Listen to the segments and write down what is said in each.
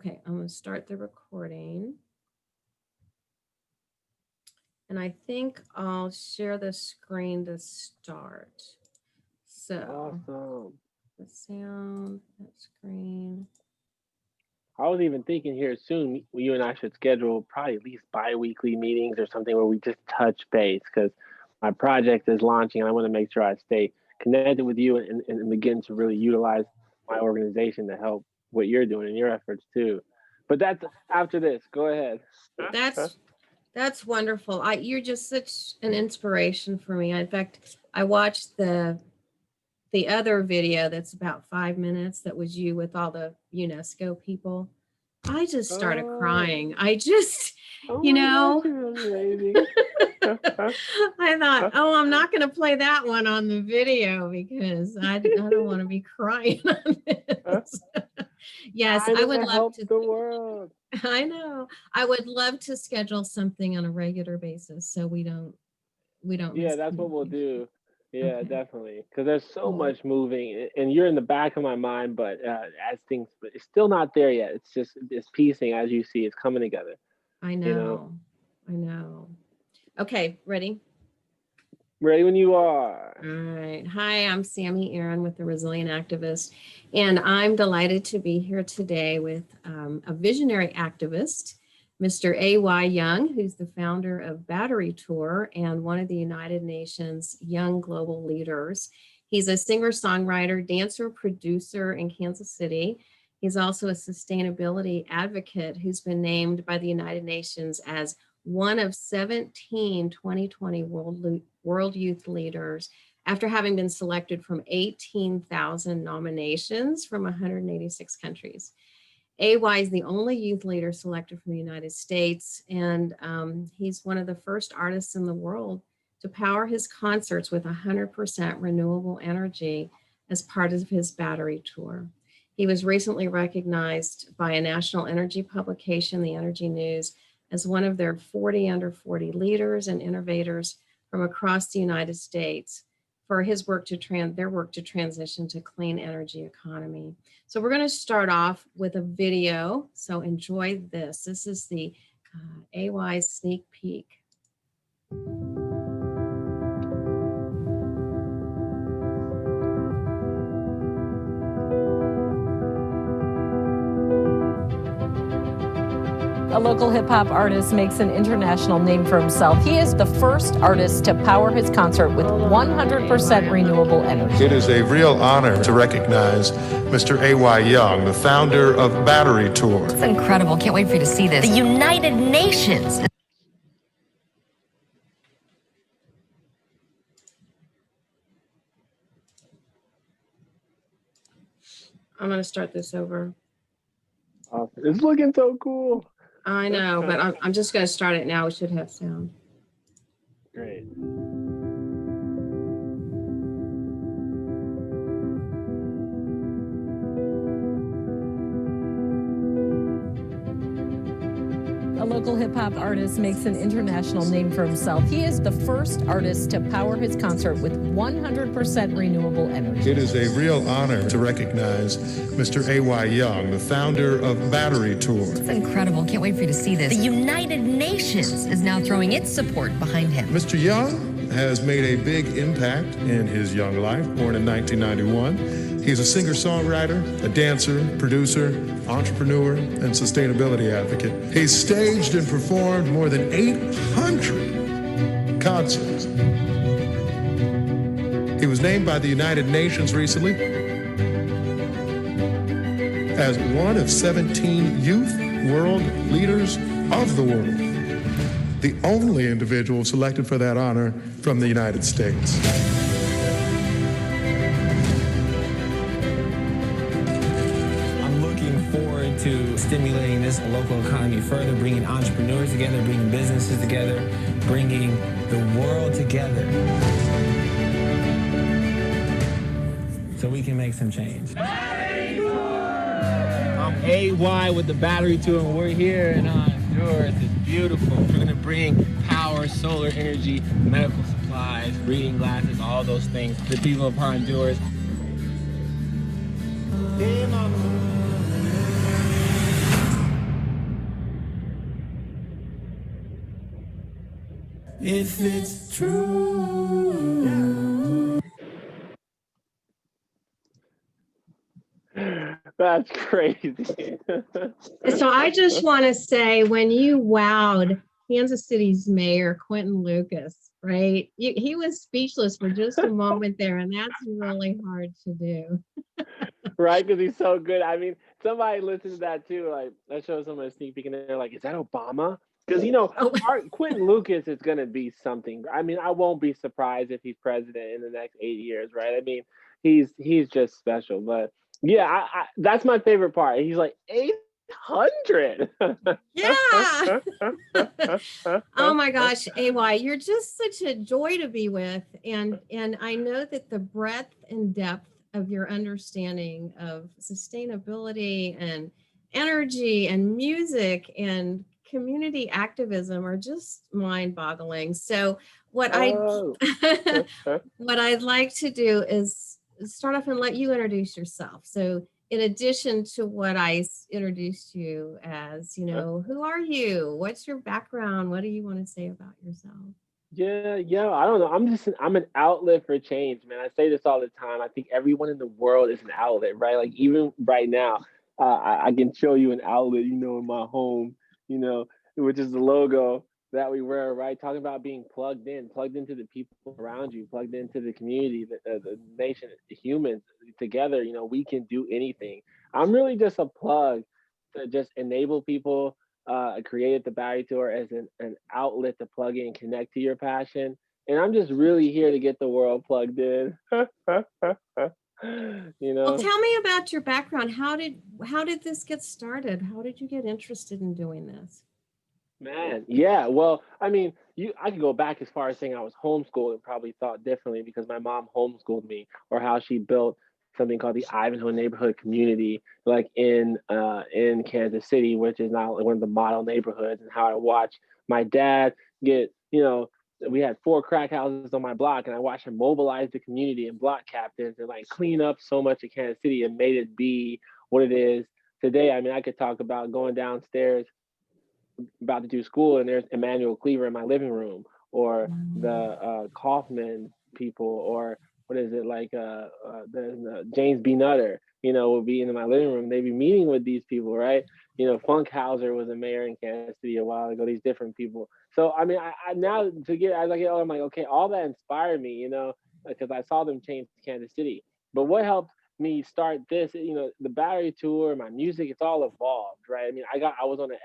Okay, I'm going to start the recording. And I think I'll share the screen to start. So, awesome. The sound, that screen. I was even thinking here soon, you and I should schedule probably at least bi-weekly meetings or something where we just touch base, because my project is launching and I want to make sure I stay connected with you and begin to really utilize my organization to help what you're doing and your efforts too. But that's after this. Go ahead. That's wonderful. You're just such an inspiration for me. In fact, I watched the other video that's about 5 minutes that was you with all the UNESCO people. I just started crying. I just, you know, I thought, oh, I'm not going to play that one on the video because I don't want to be crying on this. Yes, I would love to. The world. I know. I would love to schedule something on a regular basis so we don't. Yeah, that's what we'll do. Yeah, okay. Definitely. Because there's so much moving, and you're in the back of my mind, but as things, it's still not there yet. It's piecing, as you see, it's coming together. I know. I know. Okay, ready? Ready when you are. All right. Hi, I'm Sammy Aaron with the Resilient Activist, and I'm delighted to be here today with a visionary activist, Mr. AY Young, who's the founder of Battery Tour and one of the United Nations Young Global Leaders. He's a singer-songwriter, dancer, producer in Kansas City. He's also a sustainability advocate who's been named by the United Nations as one of 17 2020 World Youth Leaders after having been selected from 18,000 nominations from 186 countries. AY is the only youth leader selected from the United States, and he's one of the first artists in the world to power his concerts with 100% renewable energy as part of his Battery Tour. He was recently recognized by a national energy publication, the Energy News, as one of their 40 under 40 leaders and innovators from across the United States for his work their work to transition to clean energy economy. So we're going to start off with a video. So enjoy this. This is the AYs sneak peek. A local hip-hop artist makes an international name for himself. He is the first artist to power his concert with 100% renewable energy. It is a real honor to recognize Mr. AY Young, the founder of Battery Tour. It's incredible. Can't wait for you to see this. The United Nations. I'm going to start this over. It's looking so cool. I know, but I'm just going to start it now. We should have sound. Great. A local hip-hop artist makes an international name for himself. He is the first artist to power his concert with 100% renewable energy. It is a real honor to recognize Mr. AY Young, the founder of Battery Tour. It's incredible. Can't wait for you to see this. The United Nations is now throwing its support behind him. Mr. Young has made a big impact in his young life, born in 1991. He's a singer-songwriter, a dancer, producer, entrepreneur, and sustainability advocate. He's staged and performed more than 800 concerts. He was named by the United Nations recently as one of 17 youth world leaders of the world, the only individual selected for that honor from the United States. To stimulating this local economy further, bringing entrepreneurs together, bringing businesses together, bringing the world together so we can make some change. I'm AY with the Battery Tour, and we're here in Honduras. It's beautiful. We're going to bring power, solar energy, medical supplies, reading glasses, all those things to the people of Honduras. if it's true. That's crazy. So I just want to say, when you wowed Kansas City's mayor, Quentin Lucas, right? He was speechless for just a moment there, and that's really hard to do. Right? Because he's so good. I mean, somebody listened to that too. Like, I showed someone a sneak peek, and they're like, "Is that Obama?" Because Oh, Quentin Lucas is going to be something. I mean, I won't be surprised if he's president in the next 8 years, right? I mean, he's just special. But yeah, that's my favorite part. He's like 800. yeah. Oh my gosh, AY, you're just such a joy to be with. And I know that the breadth and depth of your understanding of sustainability and energy and music and community activism are just mind-boggling. So Oh. what I'd like to do is start off and let you introduce yourself. So in addition to what introduced you as, who are you? What's your background? What do you want to say about yourself? Yeah. I don't know. I'm an outlet for change, man. I say this all the time. I think everyone in the world is an outlet, right? Like even right now, I can show you an outlet, in my home, you know, which is the logo that we wear, right? Talking about being plugged into the people around you, plugged into the community, the nation, the humans together. We can do anything. I'm really just a plug to just enable people. I created the Battery Tour as an outlet to plug in and connect to your passion. And I'm just really here to get the world plugged in. Well, tell me about your background. How did this get started? How did you get interested in doing this? Man, yeah. Well, I mean, I could go back as far as saying I was homeschooled and probably thought differently because my mom homeschooled me, or how she built something called the Ivanhoe neighborhood community, like in Kansas City, which is now one of the model neighborhoods, and how I watched my dad get, we had 4 crack houses on my block, and I watched him mobilize the community and block captains and like clean up so much of Kansas City and made it be what it is today. I mean, I could talk about going downstairs about to do school, and there's Emmanuel Cleaver in my living room, or the Kaufman people, or what is it, like the James B. Nutter, will be in my living room. They'd be meeting with these people, right? Funkhauser was a mayor in Kansas City a while ago. These different people. So I mean, I now as I get older, I'm like, okay, all that inspired me, because I saw them change Kansas City. But what helped me start this, the Battery Tour, my music, it's all evolved, right? I mean, I was on a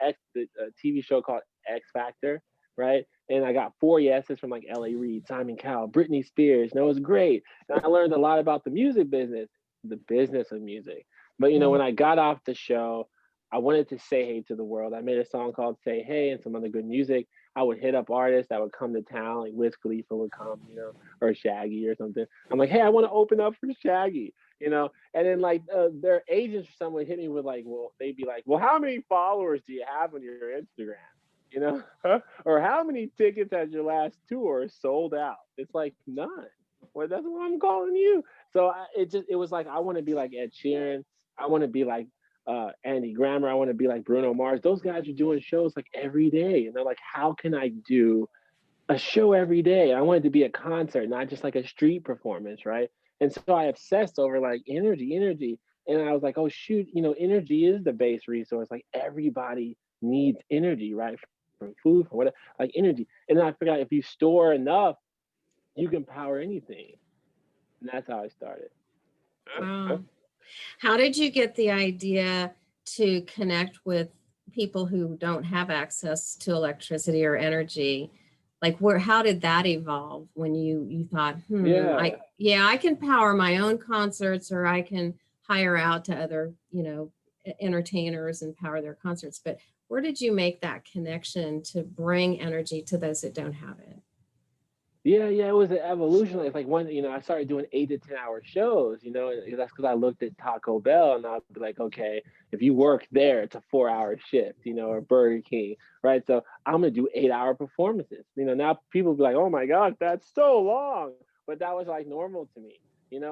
TV show called X Factor, right? And I got 4 yeses from like L.A. Reid, Simon Cowell, Britney Spears, and it was great. And I learned a lot about the music business, the business of music. But when I got off the show, I wanted to say hey to the world. I made a song called Say Hey and some other good music. I would hit up artists that would come to town, like Wiz Khalifa would come, or Shaggy or something. I'm like, hey, I want to open up for Shaggy, and then like their agents or someone hit me with like, well, they'd be like, well, how many followers do you have on your Instagram? Or how many tickets has your last tour sold out? It's like none. Well, that's what I'm calling you. So it was like, I want to be like Ed Sheeran. I want to be like Andy Grammer. I want to be like Bruno Mars. Those guys are doing shows like every day, and they're like, how can I do a show every day? I wanted to be a concert, not just like a street performance, right? And so I obsessed over like energy. And I was like, oh shoot, energy is the base resource. Like everybody needs energy, right? From food, from whatever, like energy. And then I figured out if you store enough, you can power anything. And that's how I started. Wow. How did you get the idea to connect with people who don't have access to electricity or energy? Like how did that evolve when you thought, I can power my own concerts, or I can hire out to other, entertainers and power their concerts. But where did you make that connection to bring energy to those that don't have it? Yeah, it was an evolution. It's like I started doing 8 to 10 hour shows, and that's because I looked at Taco Bell and I'd be like, okay, if you work there, it's a 4-hour shift, or Burger King, right? So I'm gonna do 8-hour performances. Now people be like, oh my gosh, that's so long, but that was like normal to me, and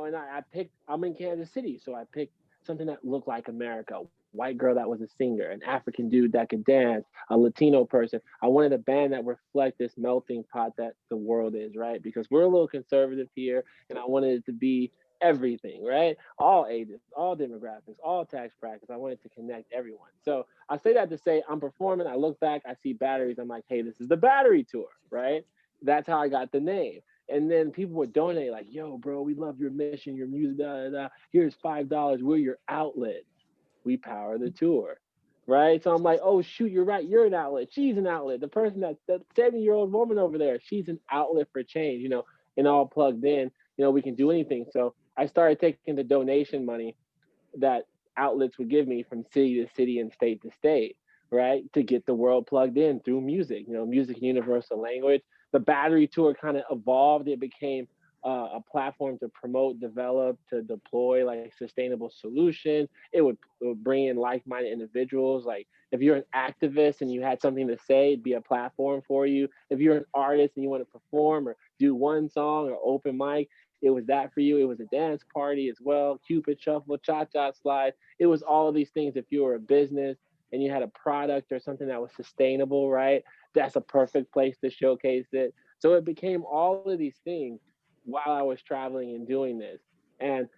I'm in Kansas City, so I picked something that looked like America. white girl that was a singer, an African dude that could dance, a Latino person. I wanted a band that reflect this melting pot that the world is, right? Because we're a little conservative here, and I wanted it to be everything, right? All ages, all demographics, all tax brackets. I wanted to connect everyone. So I say that to say I'm performing. I look back, I see batteries. I'm like, hey, this is the battery tour, right? That's how I got the name. And then people would donate, like, yo, bro, we love your mission, your music, da, da, da. Here's $5. We're your outlet. We power the tour, right? So I'm like, oh, shoot, you're right. You're an outlet. She's an outlet. The person that 70-year-old woman over there, she's an outlet for change, and all plugged in, we can do anything. So I started taking the donation money that outlets would give me from city to city and state to state, right? To get the world plugged in through music, music universal language. The battery tour kind of evolved. It became a platform to promote, develop, to deploy like sustainable solutions. It would bring in like-minded individuals. Like if you're an activist and you had something to say, it'd be a platform for you. If you're an artist and you want to perform or do one song or open mic, it was that for you. It was a dance party as well. Cupid shuffle, cha-cha slide. It was all of these things. If you were a business and you had a product or something that was sustainable, right? That's a perfect place to showcase it. So it became all of these things while I was traveling and doing this. And,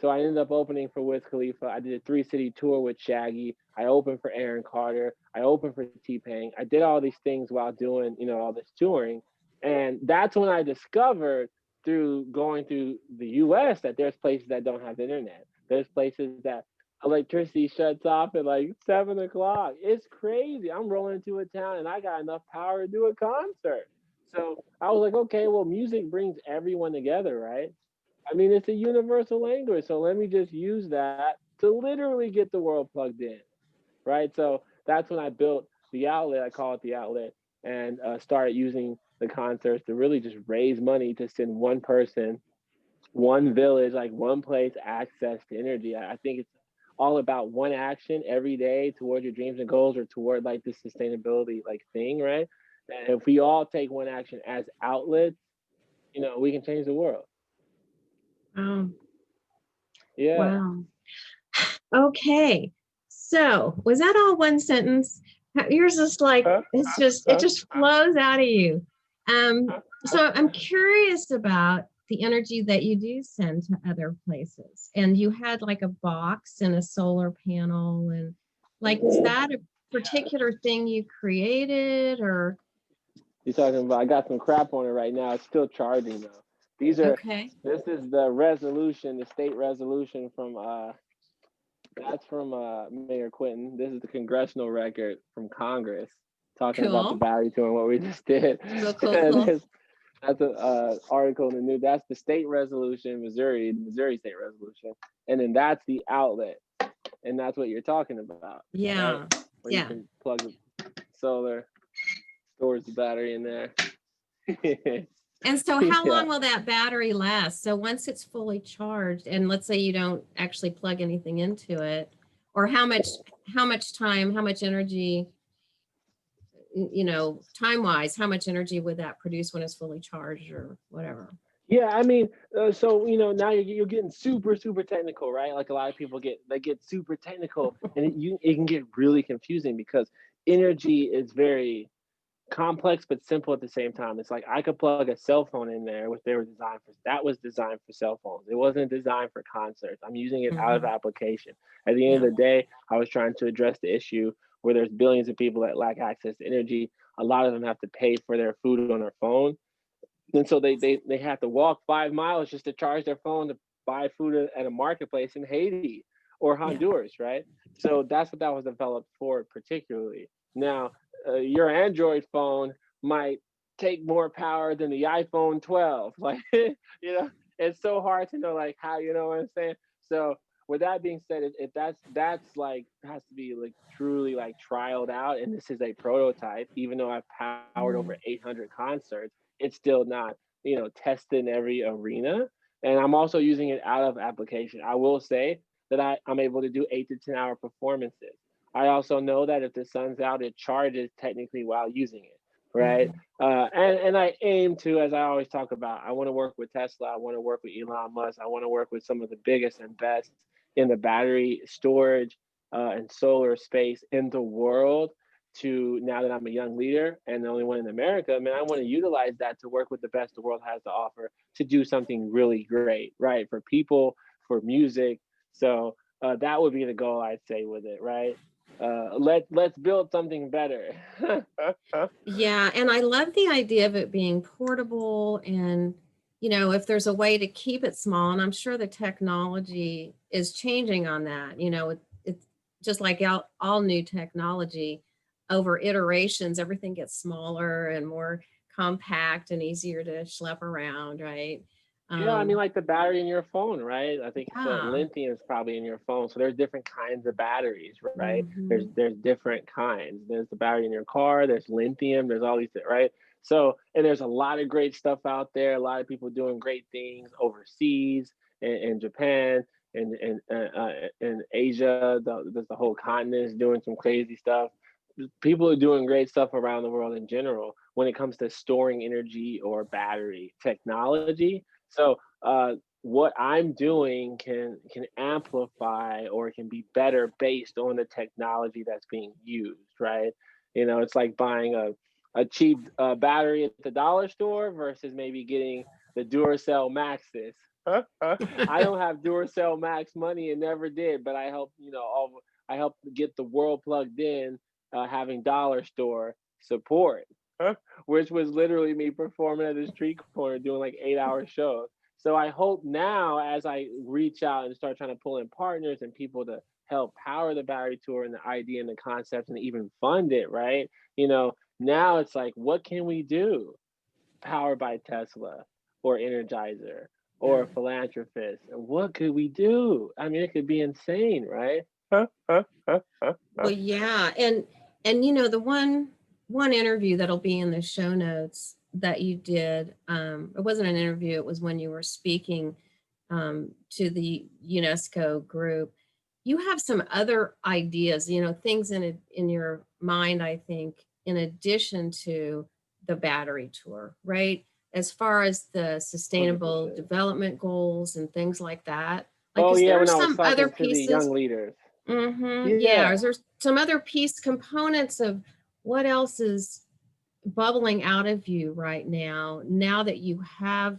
so I ended up opening for Wiz Khalifa. I did a 3-city tour with Shaggy. I opened for Aaron Carter. I opened for T-Pain. I did all these things while doing, all this touring. And that's when I discovered through going through the US that there's places that don't have internet. There's places that electricity shuts off at like 7 o'clock. It's crazy. I'm rolling into a town and I got enough power to do a concert. So I was like, okay, well, music brings everyone together, right? I mean, it's a universal language. So let me just use that to literally get the world plugged in, right? So that's when I built the outlet. I call it the outlet, and started using the concerts to really just raise money to send one person, one village, like one place access to energy. I think it's all about one action every day toward your dreams and goals or toward like this sustainability like thing, right? And if we all take one action as outlets, we can change the world. Wow. Yeah. Wow. Okay. So was that all one sentence? Yours is like, it just flows out of you. So I'm curious about the energy that you do send to other places. And you had like a box and a solar panel, and like, is that a particular thing you created, or? You're talking about, I got some crap on it right now. It's still charging though. These are, okay. This is the resolution, the state resolution from, that's from Mayor Quinton. This is the congressional record from Congress talking about the battery tour and what we just did. Cool. That's an article in the news. That's the state resolution, Missouri, the Missouri state resolution. And then that's the outlet. And that's what you're talking about. Yeah. Right? Where yeah. you can plug the solar, stores the battery in there. And so how long will that battery last? So once it's fully charged, and let's say you don't actually plug anything into it, or how much time, how much energy, time-wise, how much energy would that produce when it's fully charged or whatever? Yeah, I mean, so now you're getting super technical, right? Like a lot of people get super technical, and it can get really confusing because energy is very complex but simple at the same time. It's like I could plug a cell phone in there, which that was designed for cell phones. It wasn't designed for concerts. I'm using it out of application. At the end of the day, I was trying to address the issue where there's billions of people that lack access to energy. A lot of them have to pay for their food on their phone. And so they have to walk 5 miles just to charge their phone to buy food at a marketplace in Haiti or Honduras, right? So that's what that was developed for particularly. Now, your Android phone might take more power than the iPhone 12. Like, it's so hard to know like how, what I'm saying? So with that being said, if that's like has to be like truly like trialed out, and this is a prototype, even though I've powered over 800 concerts, it's still not, tested in every arena. And I'm also using it out of application. I will say that I'm able to do 8 to 10 hour performances. I also know that if the sun's out, it charges technically while using it, right? And I aim to, as I always talk about, I want to work with Tesla. I want to work with Elon Musk. I want to work with some of the biggest and best in the battery storage and solar space in the world to now that I'm a young leader and the only one in America, man, I want to utilize that to work with the best the world has to offer to do something really great, right? For people, for music. So that would be the goal, I'd say, with it, right? Let's build something better. Yeah, and I love the idea of it being portable and, if there's a way to keep it small, and I'm sure the technology is changing on that, it's just like all new technology over iterations, everything gets smaller and more compact and easier to schlep around, right? Yeah, I mean, Um, like the battery in your phone, right? I think the yeah. lithium is probably in your phone. So there's different kinds of batteries, right? There's Mhm. there's different kinds. There's the battery in your car. There's lithium. There's all these, right? So, and there's a lot of great stuff out there. A lot of people doing great things overseas in Japan and Asia. There's the whole continent is doing some crazy stuff. People are doing great stuff around the world in general when it comes to storing energy or battery technology. So what I'm doing can amplify or can be better based on the technology that's being used, right? It's like buying a cheap battery at the dollar store versus maybe getting the Duracell Maxes. I don't have Duracell Max money and never did, but I helped get the world plugged in, having dollar store support, which was literally me performing at a street corner doing like 8-hour shows. So I hope now, as I reach out and start trying to pull in partners and people to help power the battery tour and the idea and the concept and even fund it, right? Now it's like, what can we do? Powered by Tesla or Energizer Yeah. or a philanthropist. What could we do? I mean, it could be insane, right? Well, yeah, and the one interview that'll be in the show notes that you did, it wasn't an interview, it was when you were speaking to the UNESCO group. You have some other ideas, things in your mind, I think, in addition to the battery tour, right? As far as the sustainable 100%. development goals and things like that. Like, Oh, is yeah, there when I was some other talking to the pieces? young leaders. Yeah. Is Yeah. there some other piece components of what else is bubbling out of you right now that you have,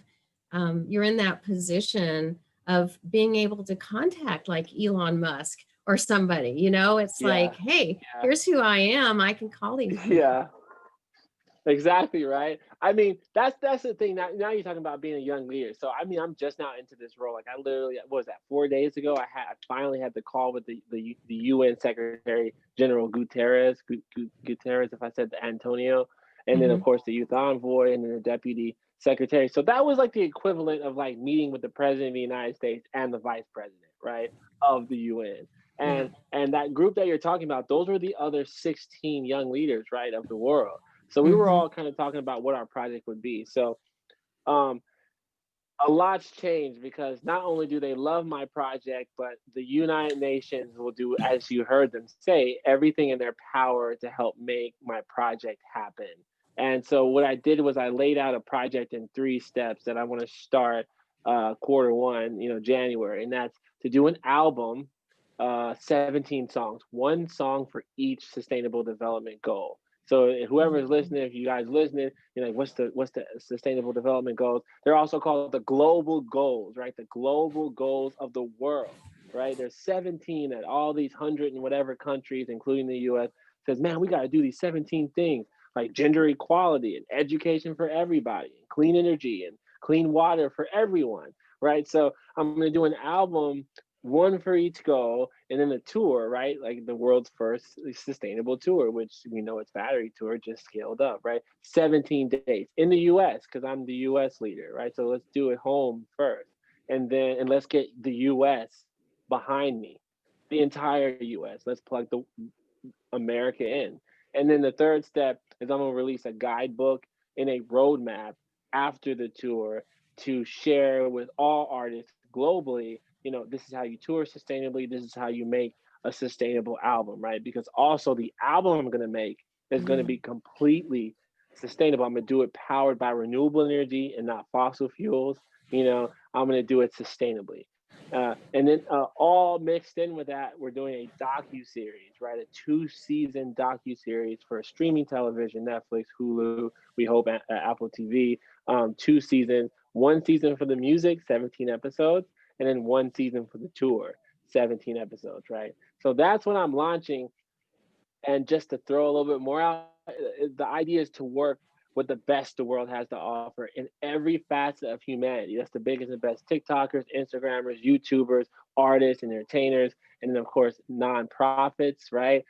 you're in that position of being able to contact like Elon Musk or somebody, it's Yeah. like, hey, Yeah. here's who I am. I can call these people. Yeah. Exactly, right. I mean, that's the thing. Now you're talking about being a young leader. So I mean, I'm just now into this role. Like I literally, what was that, 4 days ago? I finally had the call with the UN Secretary General Guterres, if I said the Antonio, and then of Mhm. course the youth envoy and then the deputy secretary. So that was like the equivalent of like meeting with the president of the United States and the vice president, right, of the UN. Yeah. And that group that you're talking about, those were the other 16 young leaders, right, of the world. So we were Mhm. all kind of talking about what our project would be. So um, a lot's changed because not only do they love my project, but the United Nations will do, as you heard them say, everything in their power to help make my project happen. And so what I did was I laid out a project in 3 steps that I want to start quarter 1, January, and that's to do an album, 17 songs, one song for each sustainable development goal. So whoever is Mhm. listening, if you guys listening, you're like, what's the sustainable development goals? They're also called the global goals, right? The global goals of the world, right? There's 17 at all these 100 and whatever countries, including the U.S. Says, man, we got to do these 17 things like gender equality and education for everybody, and clean energy and clean water for everyone, right? So I'm going to do an album, one for each goal, and then the tour, right? Like the world's first sustainable tour, which we know it's battery tour, just scaled up, right? 17 days in the US, because I'm the US leader, right? So let's do it home first. And let's get the US behind me, the entire US. Let's plug the America in. And then the third step is I'm gonna release a guidebook and a roadmap after the tour to share with all artists globally. This is how you tour sustainably. This is how you make a sustainable album, right? Because also the album I'm gonna make is gonna be Mhm. completely sustainable. I'm gonna do it powered by renewable energy and not fossil fuels. I'm gonna do it sustainably. And then all mixed in with that, we're doing a docu-series, right? A 2-season docu-series for streaming television, Netflix, Hulu, we hope Apple TV. 2 seasons, 1 season for the music, 17 episodes, and then 1 season for the tour, 17 episodes, right? So that's what I'm launching. And just to throw a little bit more out, the idea is to work with the best the world has to offer in every facet of humanity. That's the biggest and best TikTokers, Instagrammers, YouTubers, artists, entertainers, and then of course nonprofits, right?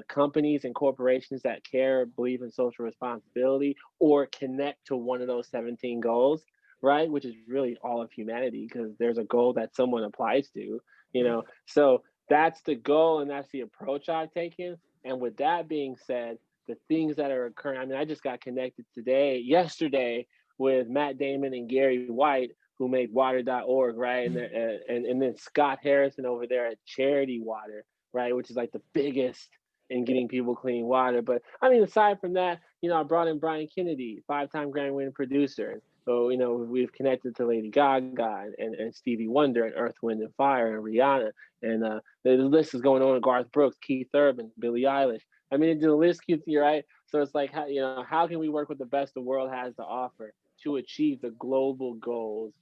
Companies and corporations that care, believe in social responsibility, or connect to one of those 17 goals, right? Which is really all of humanity, because there's a goal that someone applies to, you know. So that's the goal, and that's the approach I've taken. And with that being said, the things that are occurring, I mean, I just got connected yesterday, with Matt Damon and Gary White, who made water.org, right? And then Scott Harrison over there at Charity Water, right? Which is like the biggest in getting people clean water. But I mean, aside from that, I brought in Brian Kennedy, 5-time Grammy winning producer. So, we've connected to Lady Gaga and Stevie Wonder and Earth, Wind and Fire and Rihanna. And the list is going on with Garth Brooks, Keith Urban, Billie Eilish. I mean, the list keeps you right. So it's like, how can we work with the best the world has to offer to achieve the global goals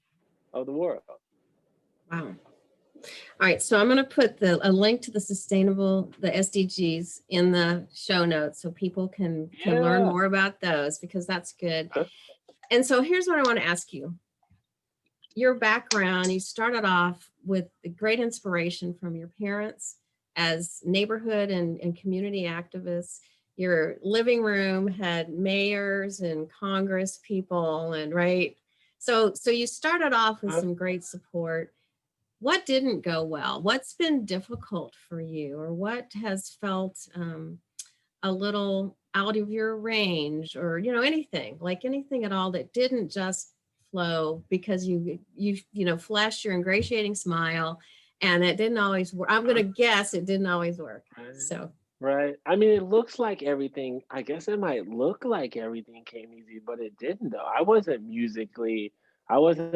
of the world? Wow. All right, so I'm going to put a link to the SDGs in the show notes so people can learn more about those, because that's good. And so here's what I want to ask you. Your background, you started off with the great inspiration from your parents as neighborhood and community activists. Your living room had mayors and Congress people, and right. So you started off with some great support. What didn't go well? What's been difficult for you, or what has felt a little out of your range, or anything at all that didn't just flow because you flashed your ingratiating smile and it didn't always work? I'm gonna guess it didn't always work. So right. I mean, it looks like everything, I guess it might look like everything came easy, but it didn't though. I wasn't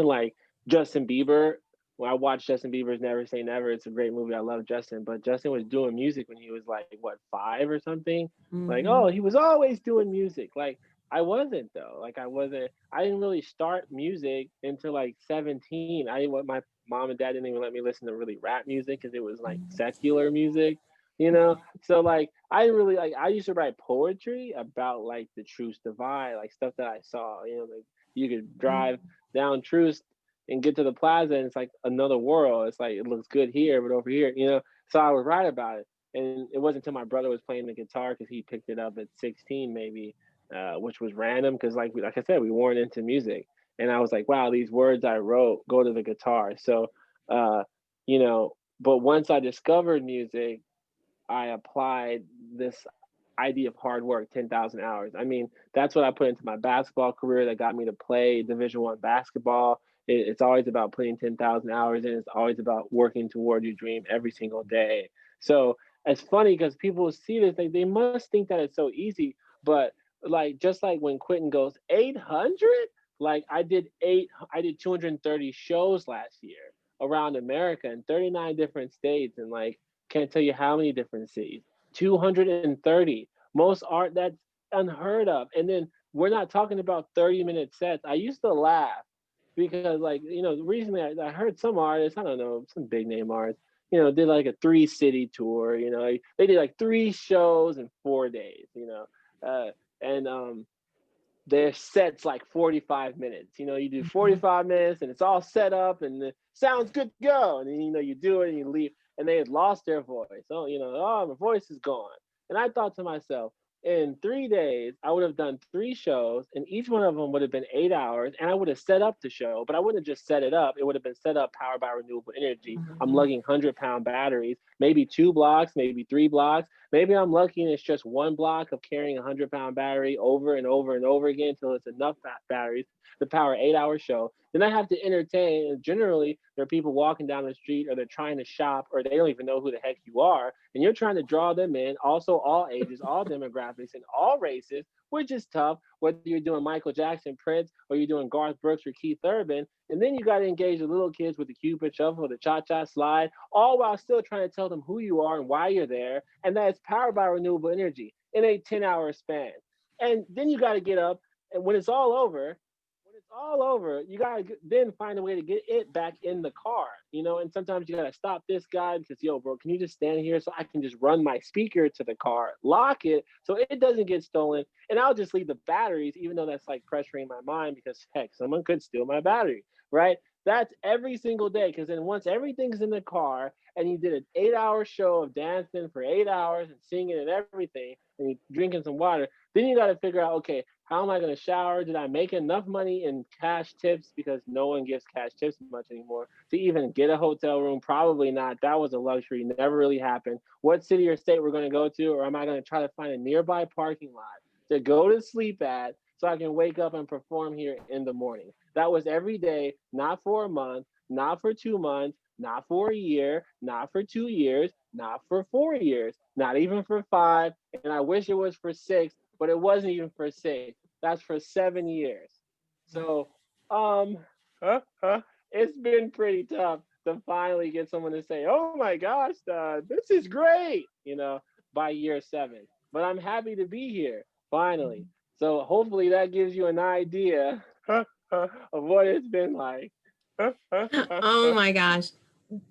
like Justin Bieber. When I watched Justin Bieber's Never Say Never, it's a great movie. I love Justin, but Justin was doing music when he was like, what, 5 or something? Like, oh, he was always doing music. Like, I wasn't though. Like, I didn't really start music until like 17. My mom and dad didn't even let me listen to really rap music because it was like secular music, So like, I didn't really I used to write poetry about like the Truce Divide, like stuff that I saw, like you could drive down Truce and get to the plaza and it's like another world. It's like, it looks good here, but over here, so I would write about it. And it wasn't until my brother was playing the guitar, because he picked it up at 16 maybe, which was random because like I said, we weren't into music. And I was like, wow, these words I wrote go to the guitar. So, but once I discovered music, I applied this idea of hard work, 10,000 hours. I mean, that's what I put into my basketball career that got me to play Division I basketball. It's always about putting 10,000 hours in. It's always about working toward your dream every single day. So it's funny because people see this, they must think that it's so easy, but like, just like when Quentin goes 800, like I did 230 shows last year around America in 39 different states, and like, can't tell you how many different cities. 230. Most art, that's unheard of. And then we're not talking about 30-minute sets. I used to laugh because, like, recently I heard some artists, I don't know, some big name artists, did like a 3-city tour. They did like 3 shows in 4 days. And their sets like 45 minutes. You do 45 minutes and it's all set up and it sounds good to go. And then, you do it and you leave, and they had lost their voice. So, my voice is gone. And I thought to myself, in 3 days, I would have done 3 shows, and each one of them would have been 8 hours, and I would have set up the show, but I wouldn't have just set it up. It would have been set up powered by renewable energy. I'm lugging 100-pound batteries, maybe 2 blocks, maybe 3 blocks. Maybe I'm lucky and it's just 1 block of carrying a 100-pound battery over and over and over again until it's enough batteries to power 8-hour show. Then I have to entertain, and generally there are people walking down the street, or they're trying to shop, or they don't even know who the heck you are, and you're trying to draw them in. Also, all ages, all demographics, and all races, which is tough, whether you're doing Michael Jackson, Prince, or you're doing Garth Brooks or Keith Urban. And then you got to engage the little kids with the Cupid Shuffle, the Cha-Cha Slide, all while still trying to tell them who you are and why you're there, and that it's powered by renewable energy in a 10-hour span. And then you got to get up, and when it's all over, you gotta then find a way to get it back in the car, and sometimes you gotta stop this guy because, yo, bro, can you just stand here so I can just run my speaker to the car, lock it so it doesn't get stolen, and I'll just leave the batteries, even though that's like pressuring my mind because, heck, someone could steal my battery, right? That's every single day, because then once everything's in the car and you did an 8-hour show of dancing for 8 hours and singing and everything, and you're drinking some water, then you got to figure out, okay, how am I going to shower? Did I make enough money in cash tips? Because no one gives cash tips much anymore to even get a hotel room. Probably not. That was a luxury. Never really happened. What city or state we're going to go to, or am I going to try to find a nearby parking lot to go to sleep at so I can wake up and perform here in the morning? That was every day, not for a month, not for 2 months, not for a year, not for 2 years, not for 4 years, not even for 5. And I wish it was for 6, but it wasn't even for 6. That's for 7 years. So, it's been pretty tough to finally get someone to say, "Oh my gosh, this is great," by year 7. But I'm happy to be here finally. So hopefully that gives you an idea of what it's been like. Oh my gosh.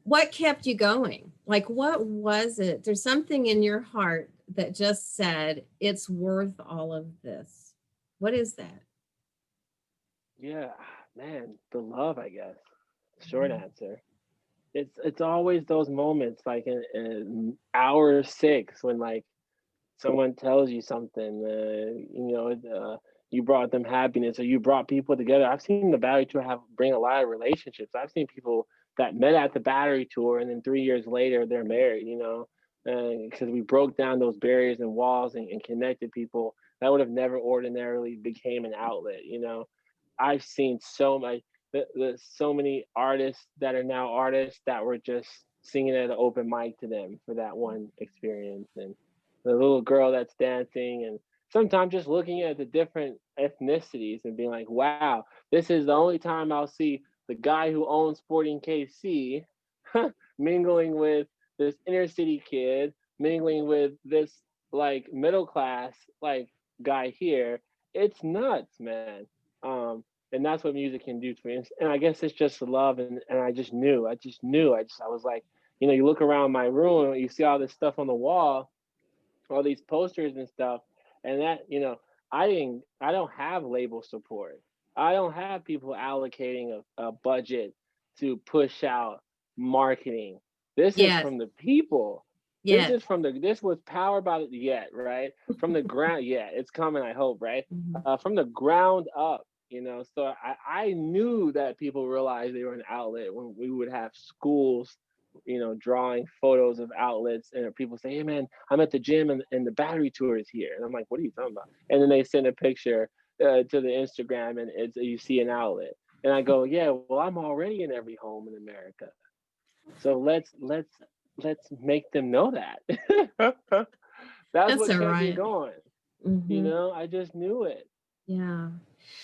What kept you going? Like, what was it? There's something in your heart that just said, it's worth all of this. What is that? Yeah, man, the love, I guess. Short answer. It's always those moments like in hour 6 when like someone tells you something, you brought them happiness or you brought people together. I've seen the Battery Tour bring a lot of relationships. I've seen people that met at the Battery Tour and then 3 years later they're married, because we broke down those barriers and walls and connected people that would have never ordinarily became an outlet. I've seen so many artists that are now artists that were just singing at an open mic to them for that one experience, and the little girl that's dancing, and sometimes just looking at the different ethnicities and being like, wow, this is the only time I'll see the guy who owns Sporting KC mingling with this inner city kid, mingling with this like middle class like guy here. It's nuts, man. And that's what music can do to me. And I guess it's just love. And I just knew. I was like, you look around my room, you see all this stuff on the wall, all these posters and stuff. And that, I don't have label support. I don't have people allocating a budget to push out marketing. This is Yes. from the people. Yes. This was powered by right? From the ground. Yeah, it's coming, I hope, right? From the ground up. So I knew that people realized they were an outlet when we would have schools, drawing photos of outlets, and people say, "Hey man, I'm at the gym and the Battery Tour is here." And I'm like, "What are you talking about?" And then they send a picture to the Instagram and you see an outlet. And I go, "Yeah, well, I'm already in every home in America. So let's make them know that." That's what kept me going. I just knew it. Yeah.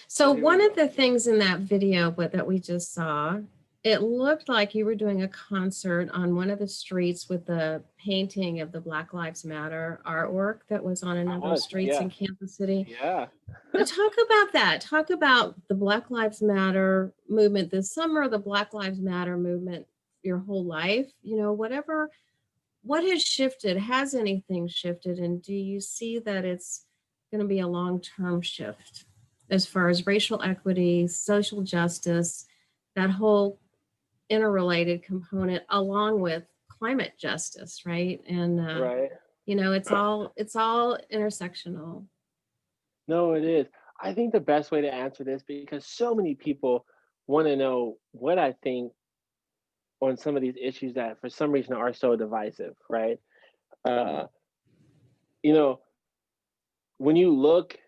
So one of the things in that video that we just saw, it looked like you were doing a concert on one of the streets with the painting of the Black Lives Matter artwork that was on a number of streets in Kansas City. Yeah. So talk about that. Talk about the Black Lives Matter movement this summer, the Black Lives Matter movement your whole life, what has shifted? Has anything shifted? And do you see that it's going to be a long-term shift as far as racial equity, social justice, that whole interrelated component, along with climate justice, right? And right. It's all intersectional. No, it is. I think the best way to answer this, because so many people want to know what I think on some of these issues that for some reason are so divisive, right? When you look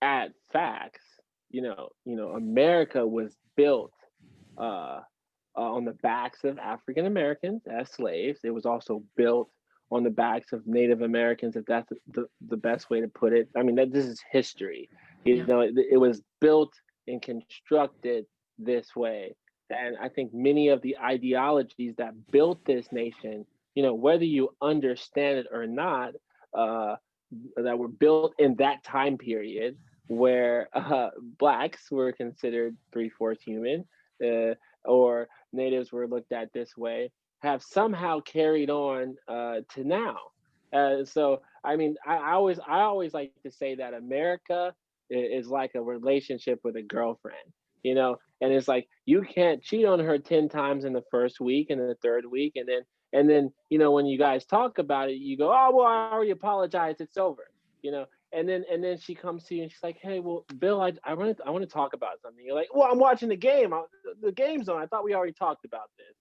at facts, America was built on the backs of African Americans as slaves. It was also built on the backs of Native Americans, if that's the best way to put it. I mean, this is history. You know, it was built and constructed this way. And I think many of the ideologies that built this nation, you know, whether you understand it or not, that were built in that time period where Blacks were considered 3/4 human, or Natives were looked at this way, have somehow carried on to now. So, I mean, I always like to say that America is like a relationship with a girlfriend, you know, and it's like you can't cheat on her 10 times in the first week and the third week, and then you know when you guys talk about it, you go, oh well, I already apologized, it's over, you know, and then she comes to you and she's like, hey, well, Bill, I want to talk about something. You're like, well, I'm watching the game. The game's on. I thought we already talked about this.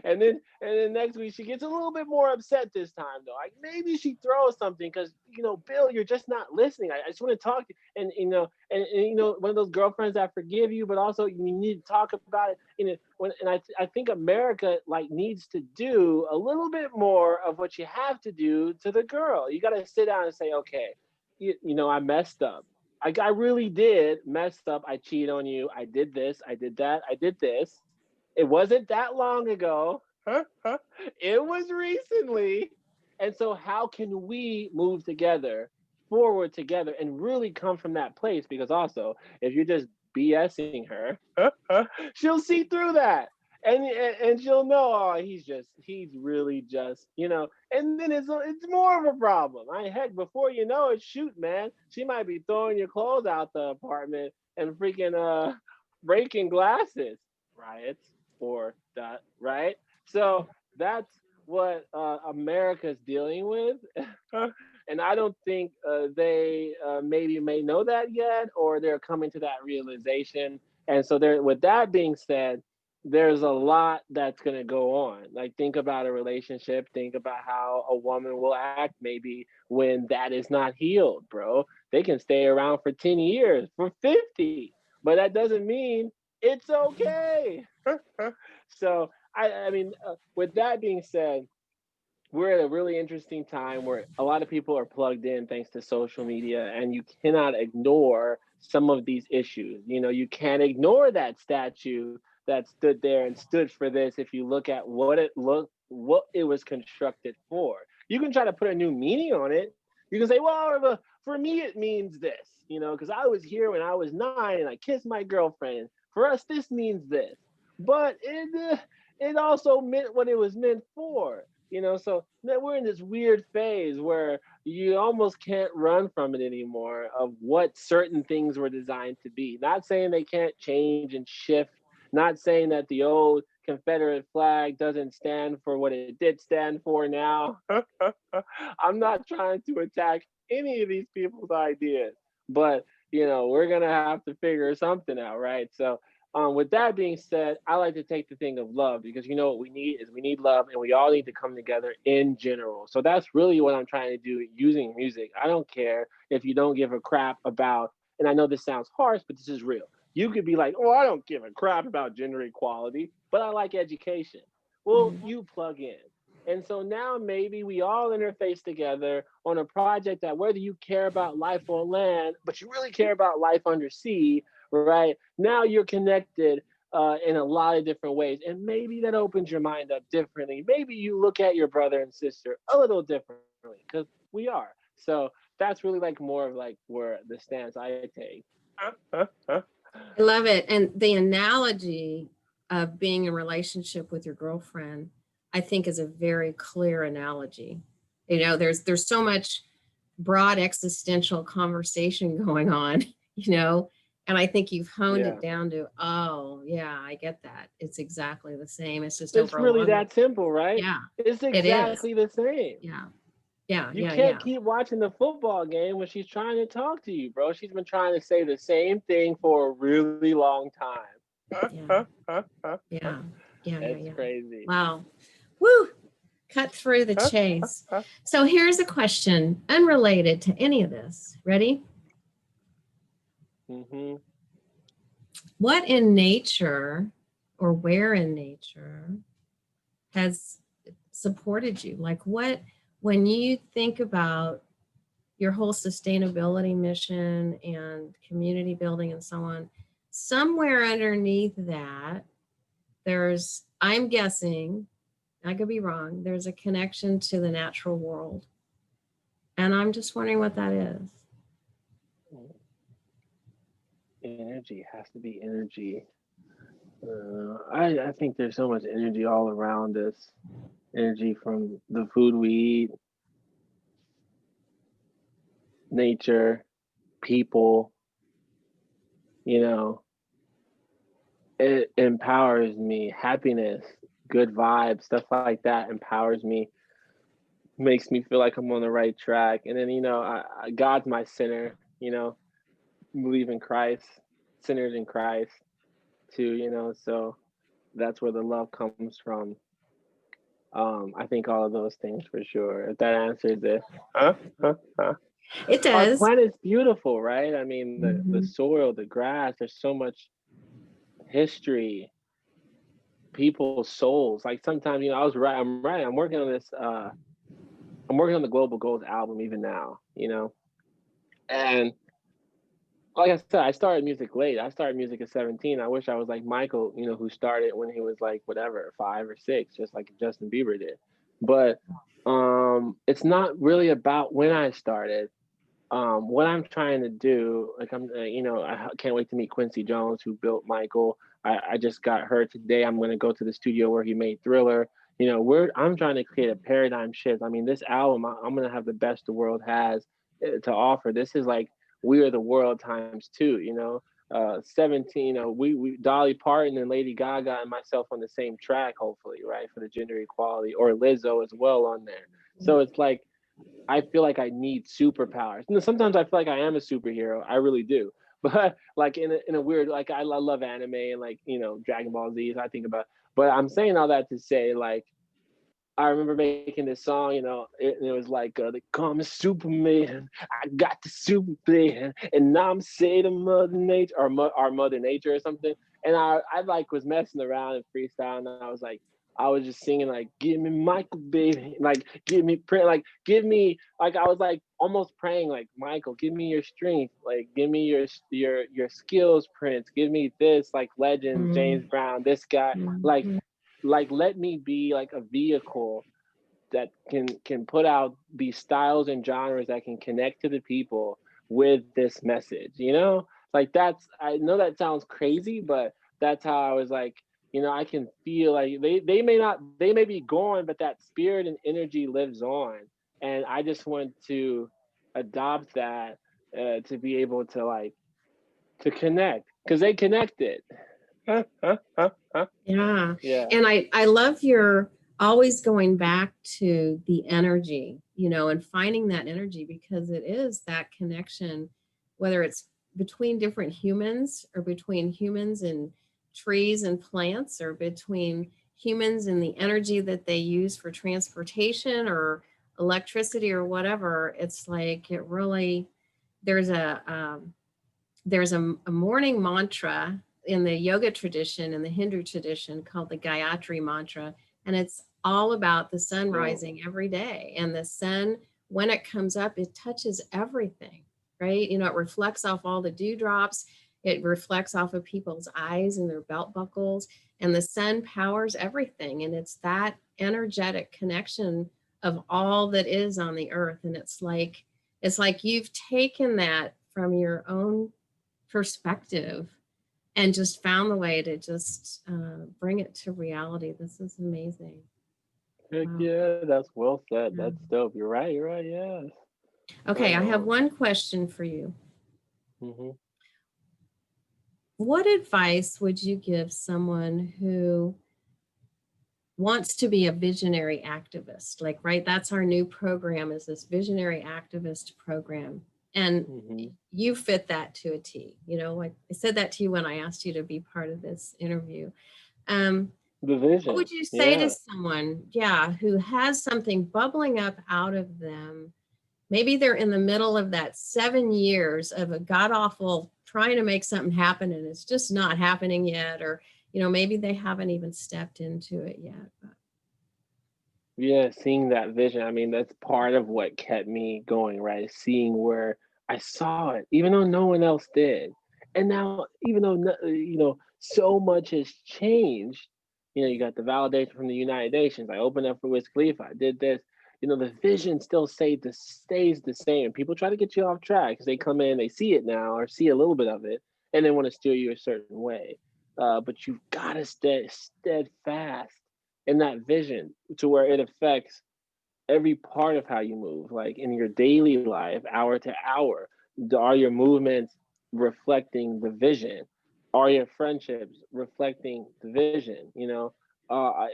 And then next week she gets a little bit more upset this time though. Like maybe she throws something because you know, Bill, you're just not listening. I just want to talk to you. And you know, and you know, one of those girlfriends that forgive you, but also you need to talk about it. You know, I think America like needs to do a little bit more of what you have to do to the girl. You got to sit down and say, okay, you know, I messed up. I really did messed up. I cheated on you. I did this. I did that. I did this. It wasn't that long ago. It was recently. And so how can we move together, forward together, and really come from that place? Because also, if you're just BSing her, she'll see through that. And she'll know, oh, he's really just, you know, and then it's more of a problem. Heck, before you know it, shoot, man, she might be throwing your clothes out the apartment and freaking breaking glasses, riots, or that, right? So that's what America's dealing with. And I don't think they maybe may know that yet, or they're coming to that realization. And so there, with that being said, there's a lot that's going to go on. Like think about a relationship, think about how a woman will act maybe when that is not healed, bro. They can stay around for 10 years, for 50, but that doesn't mean it's okay. So I mean, with that being said, we're at a really interesting time where a lot of people are plugged in thanks to social media, and you cannot ignore some of these issues. You know, you can't ignore that statue that stood there and stood for this if you look at what it was constructed for. You can try to put a new meaning on it. You can say, well, for me it means this, you know, because I was here when I was 9 and I kissed my girlfriend. For us, this means this. But it also meant what it was meant for. You know, so we're in this weird phase where you almost can't run from it anymore of what certain things were designed to be. Not saying they can't change and shift, not saying that the old Confederate flag doesn't stand for what it did stand for now. I'm not trying to attack any of these people's ideas, but you know, we're gonna have to figure something out, right? So with that being said, I like to take the thing of love, because you know what we need is we need love, and we all need to come together in general. So that's really what I'm trying to do using music. I don't care if you don't give a crap about, and I know this sounds harsh, but this is real. You could be like, oh, I don't give a crap about gender equality, but I like education. Well, you plug in. And so now maybe we all interface together on a project that whether you care about life on land, but you really care about life under sea, right? Now you're connected in a lot of different ways. And maybe that opens your mind up differently. Maybe you look at your brother and sister a little differently, because we are. So that's really like more of like where the stance I take. I love it. And the analogy of being in a relationship with your girlfriend, I think, is a very clear analogy. You know, there's so much broad existential conversation going on, you know, and I think you've honed it down to, oh yeah, I get that. It's exactly the same. It's just it's really that simple, right? Yeah, it's exactly the same. Yeah. You can't keep watching the football game when she's trying to talk to you, bro. She's been trying to say the same thing for a really long time. Yeah. It's crazy. Wow. Woo. Cut through the chase. So here's a question unrelated to any of this. Ready? Mm-hmm. What in nature, or where in nature, has supported you? Like when you think about your whole sustainability mission and community building and so on, somewhere underneath that, there's, I'm guessing, I could be wrong, there's a connection to the natural world. And I'm just wondering what that is. Energy has to be energy. I think there's so much energy all around us. Energy from the food we eat, nature, people, you know, it empowers me. Happiness, good vibes, stuff like that empowers me, makes me feel like I'm on the right track. And then, God's my center, believe in Christ, centered in Christ too, so that's where the love comes from. I think all of those things for sure. If that answers it. It Our does. planet's beautiful, right? I mean, the soil, the grass, there's so much history, people's souls. Like sometimes, I'm working on this, I'm working on the Global Goals album even now, and like I said, I started music late. I started music at 17. I wish I was like Michael, who started when he was like whatever, 5 or 6, just like Justin Bieber did. But it's not really about when I started. What I'm trying to do, like I can't wait to meet Quincy Jones, who built Michael. I just got her today. I'm going to go to the studio where he made Thriller. I'm trying to create a paradigm shift. I mean, this album, I'm going to have the best the world has to offer. This is like We Are the World ×2. 17. We Dolly Parton and Lady Gaga and myself on the same track, hopefully, right, for the gender equality, or Lizzo as well on there. So it's like, I feel like I need superpowers. Sometimes I feel like I am a superhero. I really do. But like in a weird, like I love anime and like, Dragon Ball Z. I think about, but I'm saying all that to say, like, I remember making this song, it was like, they call me Superman. I got the Superman, and I'm saying to Mother Nature, or our Mother Nature or something. And I like was messing around and freestyle, and I was just singing like, "Give me Michael, baby," like, "Give me give me," like I was like almost praying like, "Michael, give me your strength, like give me your skills, Prince, give me this, like legends, James Brown, this guy, like let me be like a vehicle that can put out these styles and genres that can connect to the people with this message, like I know that sounds crazy, but that's how I was like, I can feel like they may be gone, but that spirit and energy lives on. And I just want to adopt that, to be able to like to connect, because they connected. Yeah. Yeah. And I love your always going back to the energy, and finding that energy, because it is that connection, whether it's between different humans or between humans and trees and plants, or between humans and the energy that they use for transportation or electricity or whatever. It's like it really, there's a morning mantra in the yoga tradition and the Hindu tradition called the Gayatri mantra. And it's all about the sun rising every day. And the sun, when it comes up, it touches everything, right? It reflects off all the dewdrops. It reflects off of people's eyes and their belt buckles. And the sun powers everything. And it's that energetic connection of all that is on the earth. And it's like you've taken that from your own perspective and just found the way to just bring it to reality. This is amazing. Heck yeah, that's well said. That's dope. You're right. Yes. Okay, I have one question for you. Mm-hmm. What advice would you give someone who wants to be a visionary activist? Like, right, that's our new program, is this visionary activist program. And you fit that to a T. Like I said that to you when I asked you to be part of this interview. The vision. What would you say to someone, who has something bubbling up out of them? Maybe they're in the middle of that 7 years of a god-awful trying to make something happen and it's just not happening yet, or maybe they haven't even stepped into it yet. But Yeah, seeing that vision. I mean, that's part of what kept me going, right? Seeing where I saw it, even though no one else did. And now, even though, so much has changed, you got the validation from the United Nations. I opened up for Wiz Khalifa. I did this. The vision still stays the same. People try to get you off track because they come in, they see it now or see a little bit of it, and they want to steer you a certain way. But you've got to stay steadfast in that vision to where it affects every part of how you move, like in your daily life, hour to hour. Are your movements reflecting the vision? Are your friendships reflecting the vision?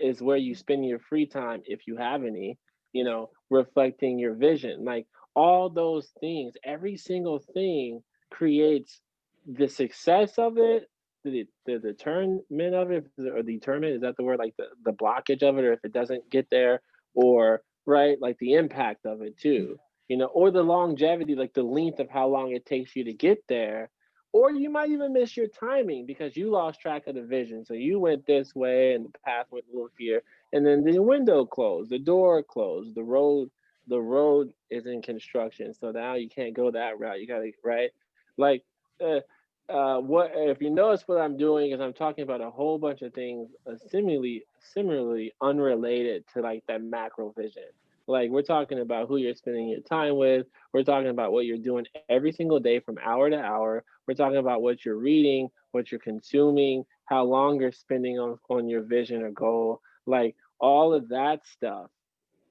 Is where you spend your free time, if you have any, reflecting your vision. Like all those things, every single thing creates the success of it, the determinant of it, or determinant, is that the word? Like the blockage of it, or if it doesn't get there, or right, like the impact of it too, or the longevity, like the length of how long it takes you to get there. Or you might even miss your timing because you lost track of the vision. So you went this way and the path went a little here, and then the window closed, the door closed, the road is in construction. So now you can't go that route. You gotta, right? Like uh, what if you notice what I'm doing is I'm talking about a whole bunch of things similarly unrelated to like that macro vision. Like we're talking about who you're spending your time with. We're talking about what you're doing every single day from hour to hour. We're talking about what you're reading, what you're consuming, how long you're spending on your vision or goal. Like all of that stuff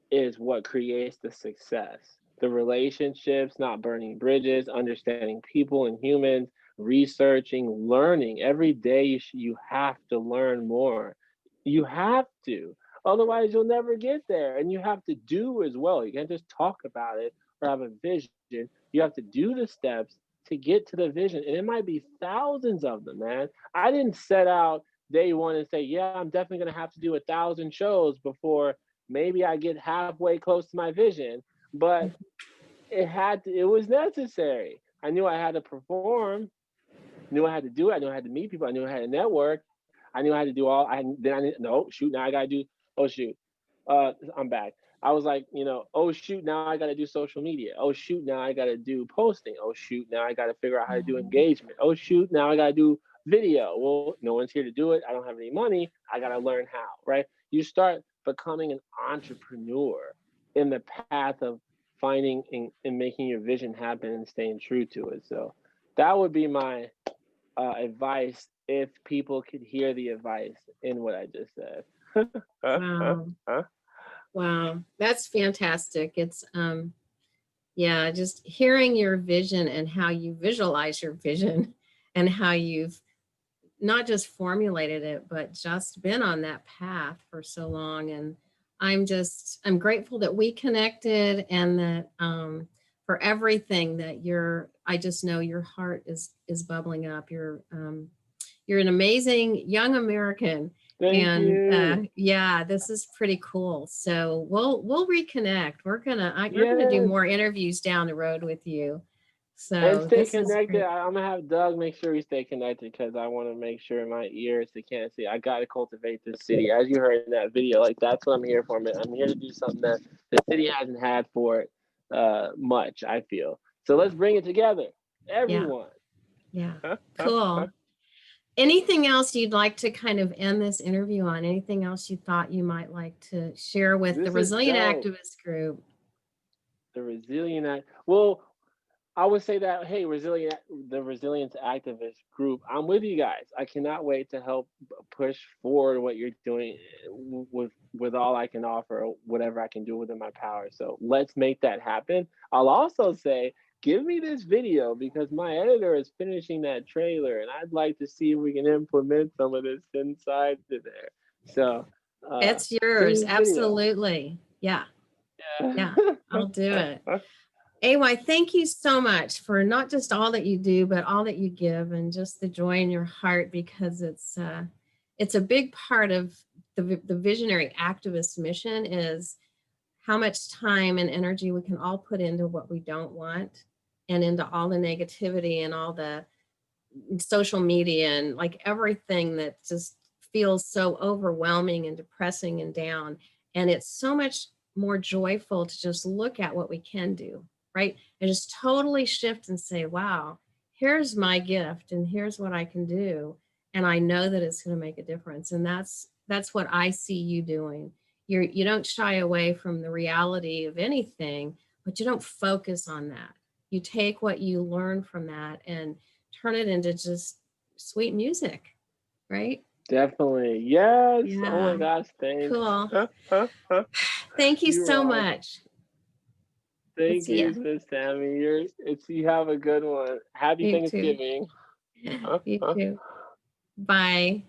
is what creates the success. The relationships, not burning bridges, understanding people and humans, researching, learning. Every day you have to learn more. You have to. Otherwise, you'll never get there. And you have to do as well. You can't just talk about it or have a vision. You have to do the steps to get to the vision. And it might be thousands of them, man. I didn't set out day one and say, yeah, I'm definitely going to have to do 1,000 shows before maybe I get halfway close to my vision, but it was necessary. I knew I had to perform, knew I had to do it, I knew I had to meet people, I knew I had to network, I knew I had to do all no shoot, now I gotta do, oh shoot, I'm back. I was like, oh shoot, now I gotta do social media. Oh shoot, now I gotta do posting. Oh shoot, now I gotta figure out how to do engagement. Oh shoot, now I gotta do video. Well, no one's here to do it. I don't have any money. I gotta learn how, right? You start becoming an entrepreneur in the path of finding and making your vision happen and staying true to it. So that would be my advice if people could hear the advice in what I just said. Wow. Wow. That's fantastic. It's, yeah, just hearing your vision and how you visualize your vision and how you've not just formulated it, but just been on that path for so long. And I'm grateful that we connected and that for everything that I just know your heart is bubbling up. You're an amazing young American. Thank you. Yeah, this is pretty cool. So we'll reconnect. We're gonna do Yes. more interviews down the road with you. And So stay this is connected. great. I'm gonna have Doug make sure we stay connected because I want to make sure my ears they can't see. I gotta cultivate this city, as you heard in that video. Like that's what I'm here for, man. I'm here to do something that the city hasn't had for it much. I feel so. Let's bring it together, Yeah, everyone. yeah, cool. Anything else you'd like to kind of end this interview on? Anything else you thought you might like to share with the This is Resilient dope. Activist Group? The Resilient Act. Well, I would say that, hey, the Resilience Activist Group, I'm with you guys. I cannot wait to help push forward what you're doing with all I can offer, whatever I can do within my power. So let's make that happen. I'll also say, give me this video because my editor is finishing that trailer, and I'd like to see if we can implement some of this inside of there. So It's send me yours. this video. Absolutely. Yeah, yeah, I'll do it. Yeah. AY, thank you so much for not just all that you do, but all that you give and just the joy in your heart, because it's a big part of the visionary activist mission is how much time and energy we can all put into what we don't want and into all the negativity and all the social media and like everything that just feels so overwhelming and depressing and down. And it's so much more joyful to just look at what we can do, right? And just totally shift and say, wow, here's my gift and here's what I can do. And I know that it's going to make a difference. And that's what I see you doing. You don't shy away from the reality of anything, but you don't focus on that. You take what you learn from that and turn it into just sweet music, right? Definitely. Yes. Oh my Yeah. gosh. Thanks. Cool. Thank you You so rock. much. We'll Thank see ya. you, Miss Sammy. You have a good one. Happy You too. Thanksgiving. You too. Bye.